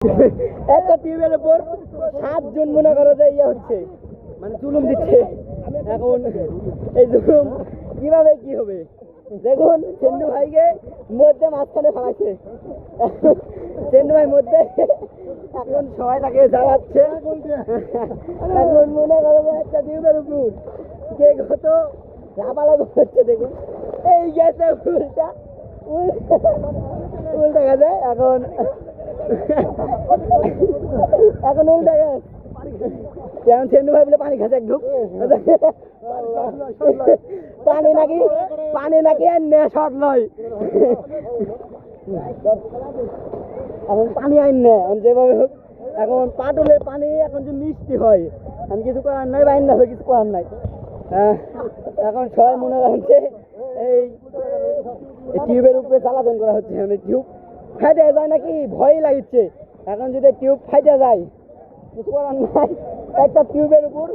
একটা টিউবের উপর 7 জন মনে করো যে ইয়ে হচ্ছে, মানে জুলুম দিচ্ছে। এখন এই জুলুম কিভাবে কি হবে দেখুন। চেন্ডু ভাইকে মধ্যে মাঝখানে ফেলাচ্ছে, চেন্ডু ভাই মধ্যে, এখন সবাই তাকে জ্বালাচ্ছে। এখন মনে করো যে একটা টিউবের উপর কে কত লাফালাফি হচ্ছে দেখুন। এই গেছে উল্টা উল্টা গেছে, এখন এখন উল্টা গেছে। যেমন চেন্ডু ভাই বলে পানি খাচ্ছে এক ঢুক, পানি নাকি আর শর্ট নয়, এখন পানি আইন না যেভাবে হোক। এখন পাটুলের পানি এখন যে মিষ্টি হয়, এখন কিছু করার নাই, বাইন না কিছু করার নাই। এখন সবাই মনে করছে এই টিউবের উপরে জ্বালাতন করা হচ্ছে। মানে টিউব ফাইটে যায় নাকি ভয়ই লাগছে। এখন যদি টিউব ফাইটে যায় কিছু করার নাই। একটা টিউবের উপর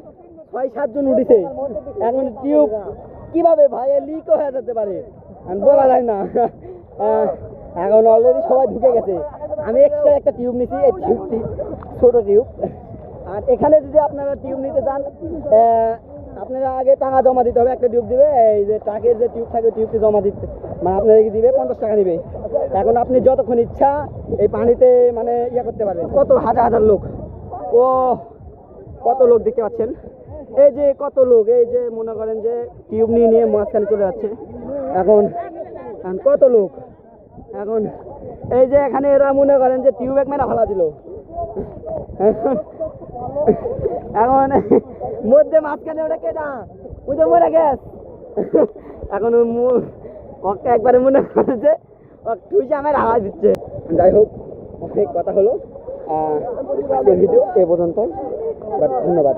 6-7 জন উঠেছে। এখন টিউব কিভাবে ভাই লিকও হয়ে যেতে পারে, বলা যায় না। এখন অলরেডি সবাই ঢুকে গেছে। আমি এক্সট্রা একটা টিউব নিছি, এই টিউবটি ছোট টিউব। আর এখানে যদি আপনারা টিউব নিতে চান, আপনারা আগে টাকা জমা দিতে হবে। একটা টিউব দিবে, এই যে ট্রাকের যে টিউব থাকে টিউবটি জমা দিতে, মানে আপনাদেরকে দিবে 50 টাকা নিবে। এখন আপনি যতক্ষণ ইচ্ছা এই পানিতে মানে ইয়ে করতে পারবেন। কত হাজার হাজার লোক, ও কত লোক দেখতে পাচ্ছেন, এই যে কত লোক, এই যে মনে করেন যে টিউব নিয়ে মাঝখানে চলে যাচ্ছে। এখন কত লোক, এখন এই যে এখানে এরা মনে করেন যে টিউব এক মেরা ফালা দিল। এখন মধ্যে মাঝখানে ওটা কেটা ওই যে মরে গ্যাস। এখন ওকে একবারে মনে করে যে টুইসে আমার আওয়াজ দিচ্ছে। যাই হোক, অনেক কথা হলো, ভিডিও এ পর্যন্ত, ধন্যবাদ।